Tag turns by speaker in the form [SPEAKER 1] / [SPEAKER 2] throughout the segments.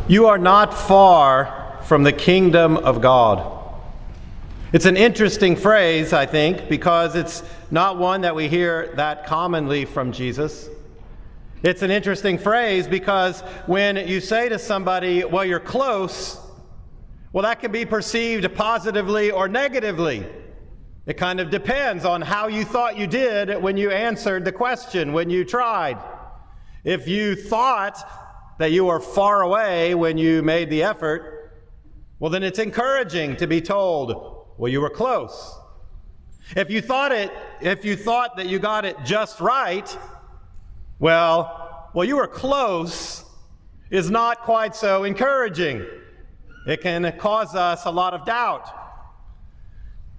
[SPEAKER 1] You are not far from the kingdom of God. It's an interesting phrase, I think, because it's not one that we hear that commonly from Jesus. It's an interesting phrase because when you say to somebody, well, you're close, well, that can be perceived positively or negatively. It kind of depends on how you thought you did when you answered the question, when you tried. If you thought that you were far away when you made the effort, well, then it's encouraging to be told, well, you were close. If you thought that you got it just right, well, you were close is not quite so encouraging. It can cause us a lot of doubt.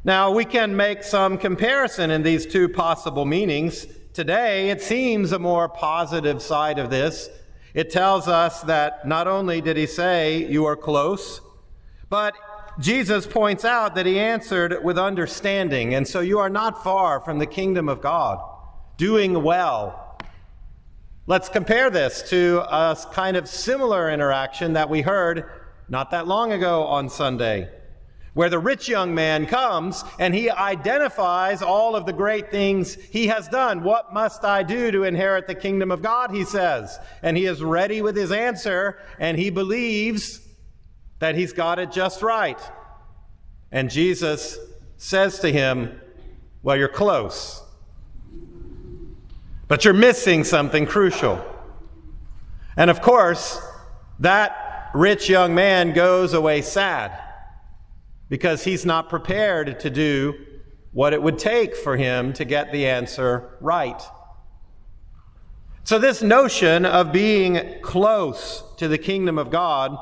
[SPEAKER 1] Now, we can make some comparison in these two possible meanings. Today, it seems a more positive side of this. It tells us that not only did he say, you are close, but Jesus points out that he answered with understanding. And so you are not far from the kingdom of God, doing well. Let's compare this to a kind of similar interaction that we heard not that long ago on Sunday, where the rich young man comes and he identifies all of the great things he has done. What must I do to inherit the kingdom of God, he says. And he is ready with his answer, and he believes that he's got it just right. And Jesus says to him, well, you're close, but you're missing something crucial. And of course, that rich young man goes away sad, because he's not prepared to do what it would take for him to get the answer right. So this notion of being close to the kingdom of God,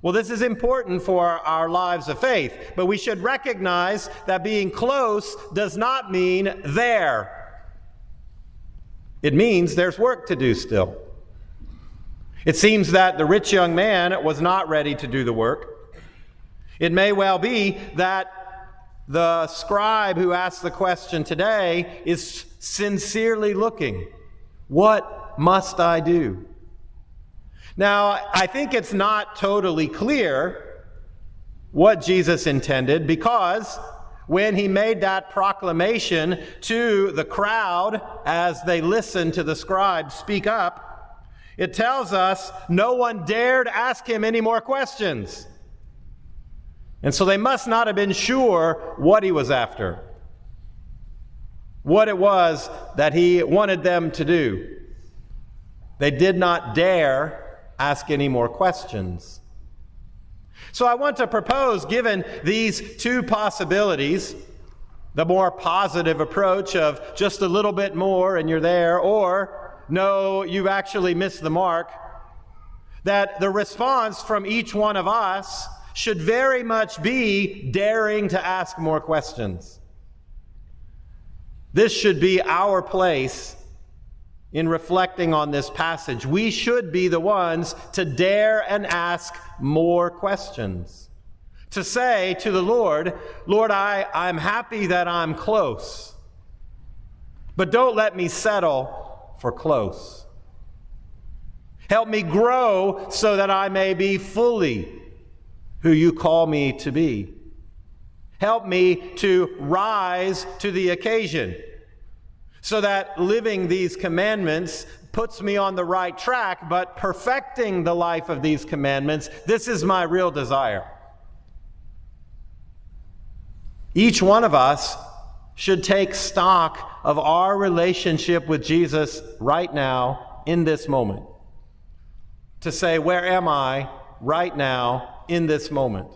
[SPEAKER 1] well, this is important for our lives of faith, but we should recognize that being close does not mean there. It means there's work to do still. It seems that the rich young man was not ready to do the work. It may well be that the scribe who asked the question today is sincerely looking, what must I do? Now, I think it's not totally clear what Jesus intended, because when he made that proclamation to the crowd as they listened to the scribe speak up, it tells us no one dared ask him any more questions. And so they must not have been sure what he was after, what it was that he wanted them to do. They did not dare ask any more questions. So I want to propose, given these two possibilities, the more positive approach of just a little bit more and you're there, or no, you've actually missed the mark, that the response from each one of us should very much be daring to ask more questions. This should be our place in reflecting on this passage. We should be the ones to dare and ask more questions. To say to the Lord, Lord, I'm happy that I'm close, but don't let me settle for close. Help me grow so that I may be fully who you call me to be. Help me to rise to the occasion so that living these commandments puts me on the right track, but perfecting the life of these commandments, this is my real desire. Each one of us should take stock of our relationship with Jesus right now in this moment. To say, where am I right now in this moment?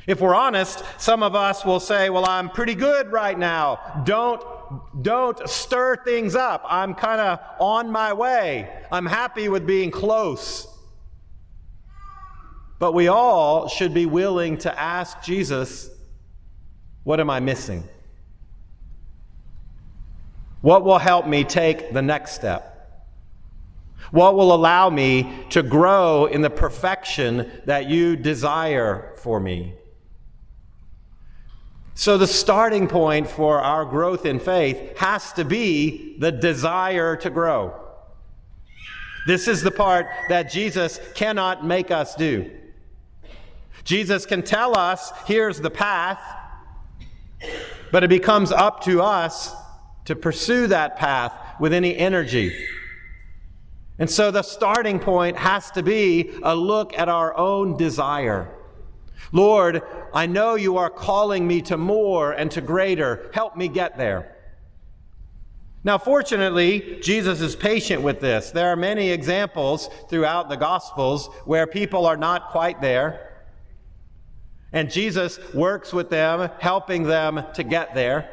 [SPEAKER 1] If we're honest, some of us will say, well, I'm pretty good right now. Don't stir things up. I'm kind of on my way. I'm happy with being close. But we all should be willing to ask Jesus, what am I missing? What will help me take the next step? What will allow me to grow in the perfection that you desire for me? So the starting point for our growth in faith has to be the desire to grow. This is the part that Jesus cannot make us do. Jesus can tell us, here's the path, but it becomes up to us to pursue that path with any energy. And so the starting point has to be a look at our own desire. Lord, I know you are calling me to more and to greater. Help me get there. Now, fortunately, Jesus is patient with this. There are many examples throughout the Gospels where people are not quite there. And Jesus works with them, helping them to get there,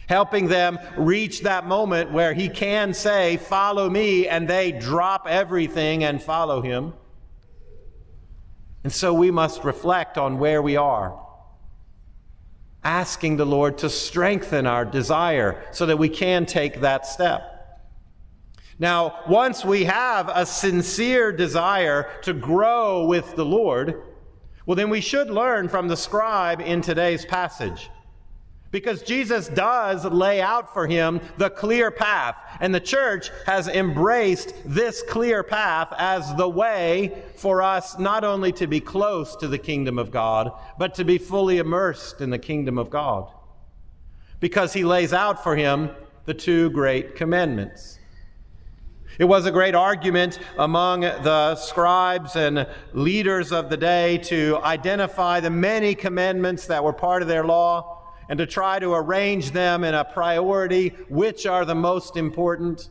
[SPEAKER 1] helping them reach that moment where he can say, follow me, and they drop everything and follow him. And so we must reflect on where we are, asking the Lord to strengthen our desire so that we can take that step. Now, once we have a sincere desire to grow with the Lord, well, then we should learn from the scribe in today's passage. Because Jesus does lay out for him the clear path, and the church has embraced this clear path as the way for us not only to be close to the kingdom of God, but to be fully immersed in the kingdom of God. Because he lays out for him the two great commandments. It was a great argument among the scribes and leaders of the day to identify the many commandments that were part of their law and to try to arrange them in a priority, which are the most important.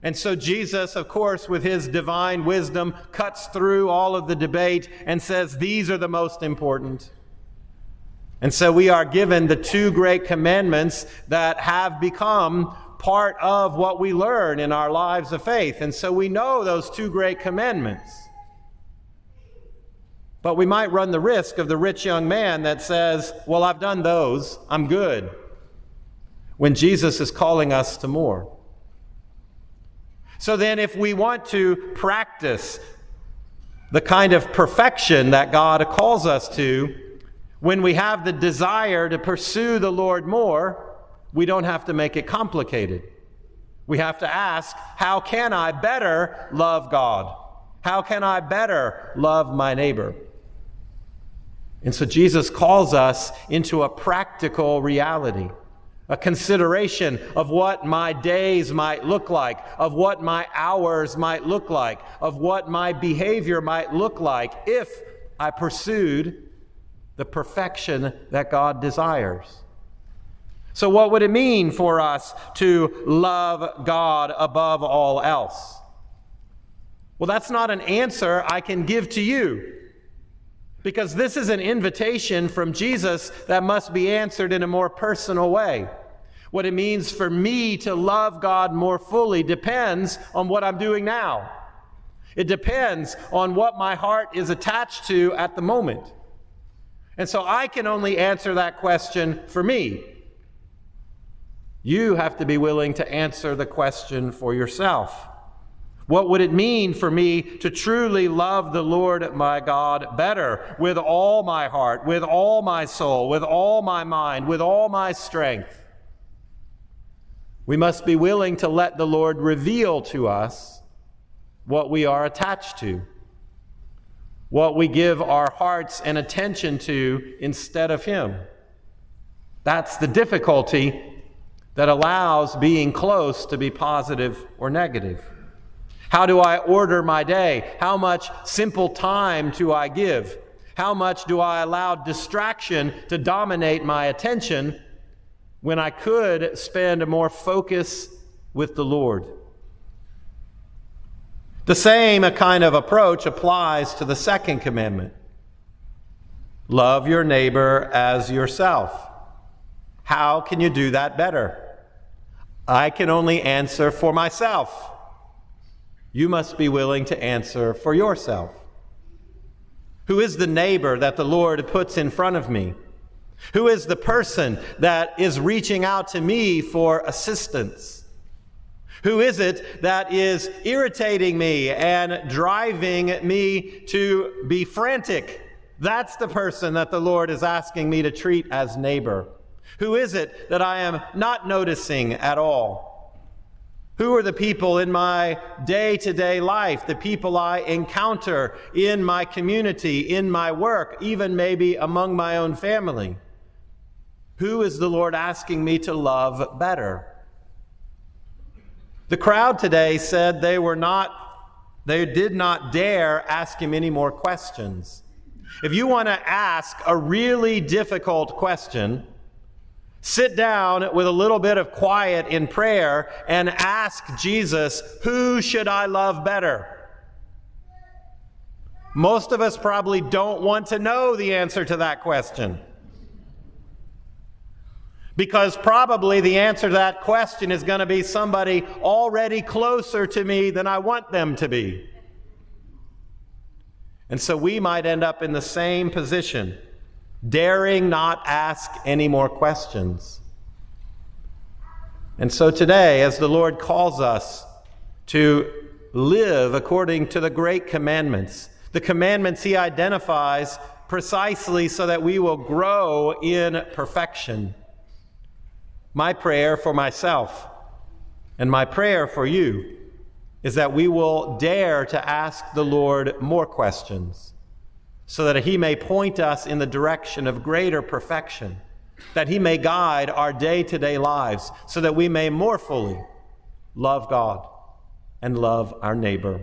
[SPEAKER 1] And so Jesus, of course, with his divine wisdom, cuts through all of the debate and says these are the most important. And so we are given the two great commandments that have become part of what we learn in our lives of faith. And so we know those two great commandments. But we might run the risk of the rich young man that says, well, I've done those, I'm good, when Jesus is calling us to more. So then if we want to practice the kind of perfection that God calls us to, when we have the desire to pursue the Lord more, we don't have to make it complicated. We have to ask, how can I better love God? How can I better love my neighbor? And so Jesus calls us into a practical reality, a consideration of what my days might look like, of what my hours might look like, of what my behavior might look like if I pursued the perfection that God desires. So what would it mean for us to love God above all else? Well, that's not an answer I can give to you, because this is an invitation from Jesus that must be answered in a more personal way. What it means for me to love God more fully depends on what I'm doing now. It depends on what my heart is attached to at the moment. And so I can only answer that question for me. You have to be willing to answer the question for yourself. What would it mean for me to truly love the Lord my God better with all my heart, with all my soul, with all my mind, with all my strength? We must be willing to let the Lord reveal to us what we are attached to, what we give our hearts and attention to instead of Him. That's the difficulty that allows being close to be positive or negative. How do I order my day? How much simple time do I give? How much do I allow distraction to dominate my attention when I could spend more focus with the Lord? The same kind of approach applies to the second commandment. Love your neighbor as yourself. How can you do that better? I can only answer for myself. You must be willing to answer for yourself. Who is the neighbor that the Lord puts in front of me? Who is the person that is reaching out to me for assistance? Who is it that is irritating me and driving me to be frantic? That's the person that the Lord is asking me to treat as neighbor. Who is it that I am not noticing at all? Who are the people in my day-to-day life, the people I encounter in my community, in my work, even maybe among my own family? Who is the Lord asking me to love better? The crowd today said they did not dare ask him any more questions. If you want to ask a really difficult question, sit down with a little bit of quiet in prayer and ask Jesus, who should I love better? Most of us probably don't want to know the answer to that question. Because probably the answer to that question is going to be somebody already closer to me than I want them to be. And so we might end up in the same position, daring not ask any more questions. And so today, as the Lord calls us to live according to the great commandments, the commandments he identifies precisely so that we will grow in perfection. My prayer for myself and my prayer for you is that we will dare to ask the Lord more questions so that he may point us in the direction of greater perfection, that he may guide our day-to-day lives so that we may more fully love God and love our neighbor.